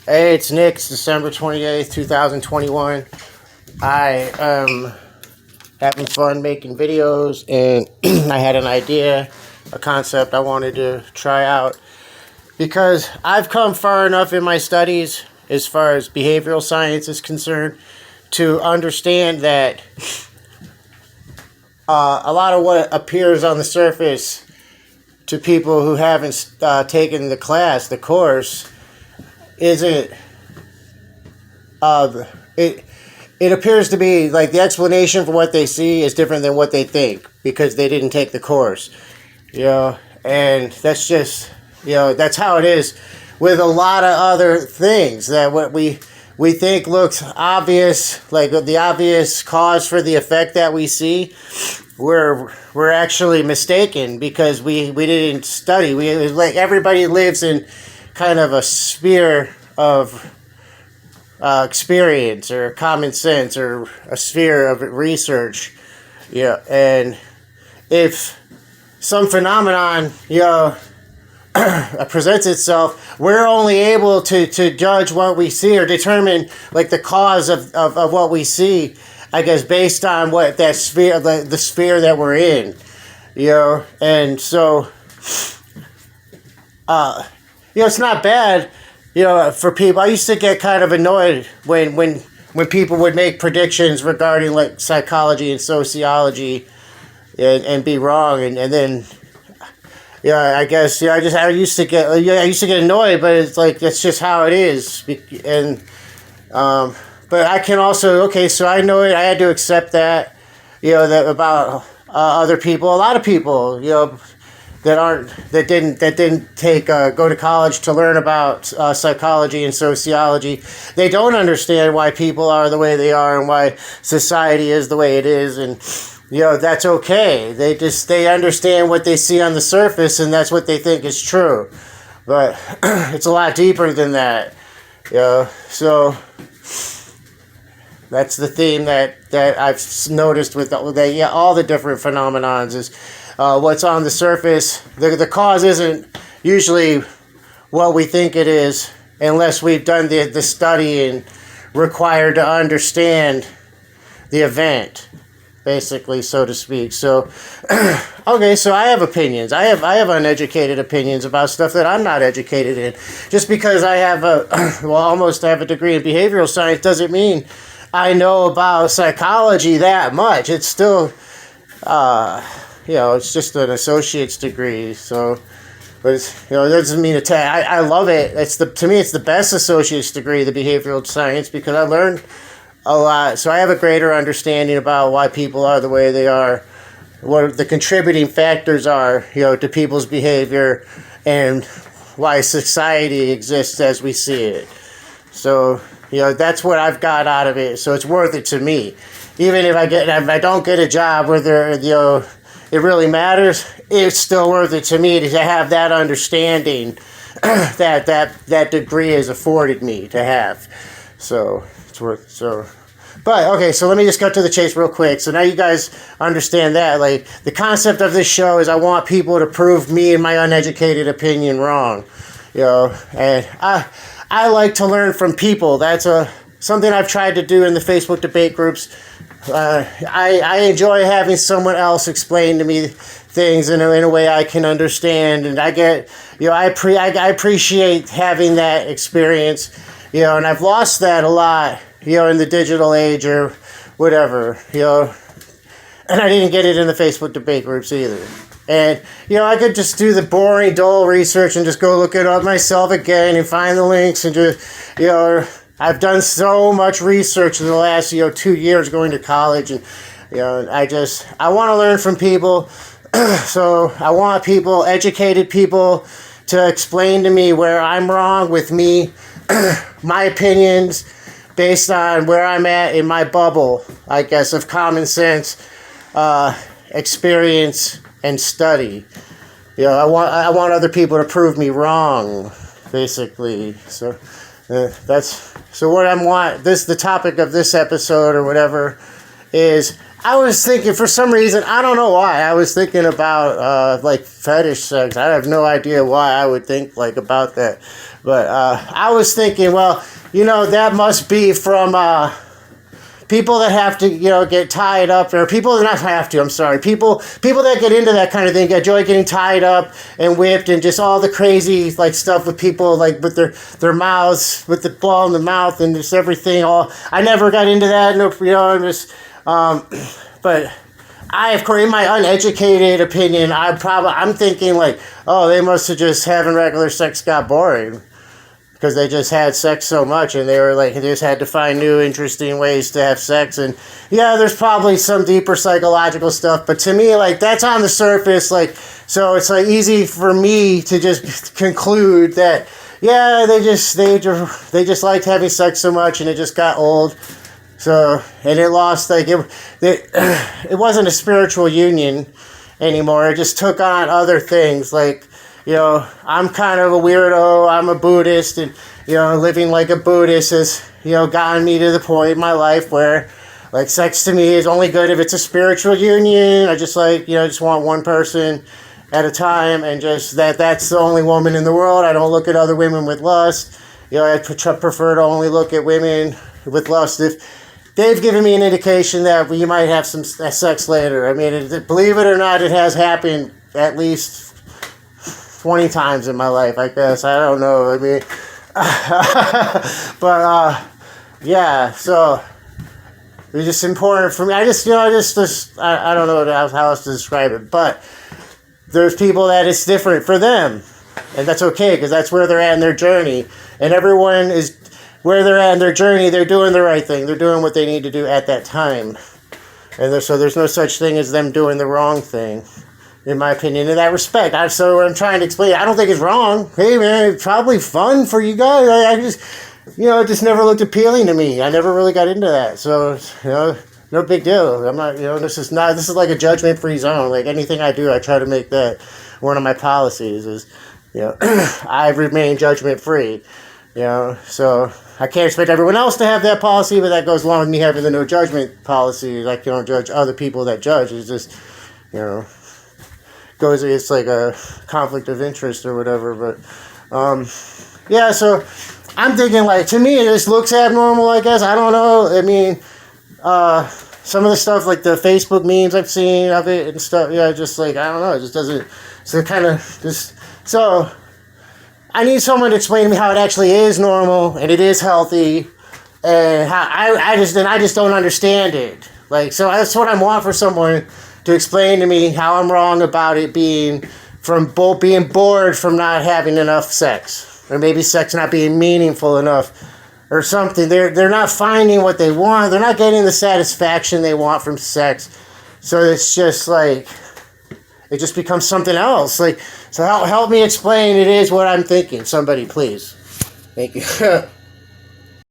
Hey, it's Nick. It's December 28th, 2021. I am having fun making videos, and I had an idea, a concept I wanted to try out because I've come far enough in my studies as far as behavioral science is concerned to understand that a lot of what appears on the surface to people who haven't taken the course, isn't it appears to be like the explanation for what they see is different than what they think because they didn't take the course, and that's just, that's how it is with a lot of other things, that what we think looks obvious, like the obvious cause for the effect that we see, we're actually mistaken because we didn't study. Like everybody lives in kind of a sphere of experience or common sense or a sphere of research, and if some phenomenon presents itself, we're only able to judge what we see or determine like the cause of what we see, I guess, based on what that sphere, the sphere that we're in, and so it's not bad, for people. I used to get kind of annoyed when people would make predictions regarding like psychology and sociology and be wrong, and then I guess I used to get annoyed, but it's like that's just how it is, and but I can also, so I know it. I had to accept that, that about other people, a lot of people, that didn't take go to college to learn about psychology and sociology. They don't understand why people are the way they are and why society is the way it is, and that's okay. They understand what they see on the surface, and that's what they think is true. But it's a lot deeper than that. So that's the theme that I've noticed with all the different phenomenons is what's on the surface. The cause isn't usually what we think it is unless we've done the studying required to understand the event, basically, so to speak. So, so I have opinions. I have uneducated opinions about stuff that I'm not educated in. Just because I have almost have a degree in behavioral science doesn't mean I know about psychology that much. It's still, it's just an associate's degree. So, but it doesn't mean I love it. To me, it's the best associate's degree, the behavioral science, because I learned a lot. So I have a greater understanding about why people are the way they are, what the contributing factors are, to people's behavior, and why society exists as we see it. So, that's what I've got out of it. So it's worth it to me. Even if I don't get a job where it really matters, it's still worth it to me to have that understanding that degree has afforded me to have. So it's worth so. But okay, so let me just cut to the chase real quick. So now you guys understand that. Like, the concept of this show is I want people to prove me and my uneducated opinion wrong. And I like to learn from people. That's something I've tried to do in the Facebook debate groups. I enjoy having someone else explain to me things in a way I can understand, and I get, I appreciate having that experience, and I've lost that a lot, in the digital age or whatever, and I didn't get it in the Facebook debate groups either. And, I could just do the boring, dull research and just go look it up myself again and find the links and just, I've done so much research in the last, 2 years going to college, and, I want to learn from people. So I want people, educated people, to explain to me where I'm wrong with me, my opinions, based on where I'm at in my bubble, I guess, of common sense, experience, and study. I want other people to prove me wrong, basically. So that's what the topic of this episode or whatever is I was thinking, for some reason, I don't know why, I was thinking about like fetish sex. I have no idea why I would think like about that, but I was thinking, well, that must be from people that have to, get tied up, or people that not have to. I'm sorry, people that get into that kind of thing enjoy getting tied up and whipped and just all the crazy like stuff with people like with their mouths, with the ball in the mouth and just everything. All I never got into that. No, I'm just. But I, of course, in my uneducated opinion, I'm thinking like, oh, they must have just having regular sex got boring because they just had sex so much and they were like, they just had to find new interesting ways to have sex. And yeah, there's probably some deeper psychological stuff, but to me, like that's on the surface. Like, so it's like easy for me to just conclude that, yeah, they just liked having sex so much and it just got old. So, and it lost, like, it wasn't a spiritual union anymore. It just took on other things. Like, I'm kind of a weirdo. I'm a Buddhist. And, living like a Buddhist has, gotten me to the point in my life where, like, sex to me is only good if it's a spiritual union. I just, like, just want one person at a time. And just that's the only woman in the world. I don't look at other women with lust. I prefer to only look at women with lust if they've given me an indication that you might have some sex later. I mean, believe it or not, it has happened at least 20 times in my life, I guess. I don't know. I mean, but, yeah, so it's just important for me. I don't know how else to describe it, but there's people that it's different for them, and that's okay, because that's where they're at in their journey, and everyone is where they're at in their journey. They're doing the right thing. They're doing what they need to do at that time. And so there's no such thing as them doing the wrong thing, in my opinion, in that respect. So what I'm trying to explain, I don't think it's wrong. Hey, man, it's probably fun for you guys. I just, it just never looked appealing to me. I never really got into that. So, no big deal. I'm not, this is like a judgment-free zone. Like anything I do, I try to make that one of my policies is, I remain judgment-free. So I can't expect everyone else to have that policy, but that goes along with me having the no judgment policy. Like, you don't judge other people that judge. It's just, it's like a conflict of interest or whatever. But, yeah, so I'm thinking, like, to me, it just looks abnormal, I guess. I don't know. I mean, some of the stuff, like the Facebook memes I've seen of it and stuff, just like, I don't know. It just doesn't, so kind of just, so I need someone to explain to me how it actually is normal and it is healthy, and how I just don't understand it. Like, so that's what I want, for someone to explain to me how I'm wrong about it being being bored from not having enough sex, or maybe sex not being meaningful enough or something. They're not finding what they want. They're not getting the satisfaction they want from sex. So it's just like, it just becomes something else. Like, so help me explain it is what I'm thinking. Somebody, please. Thank you.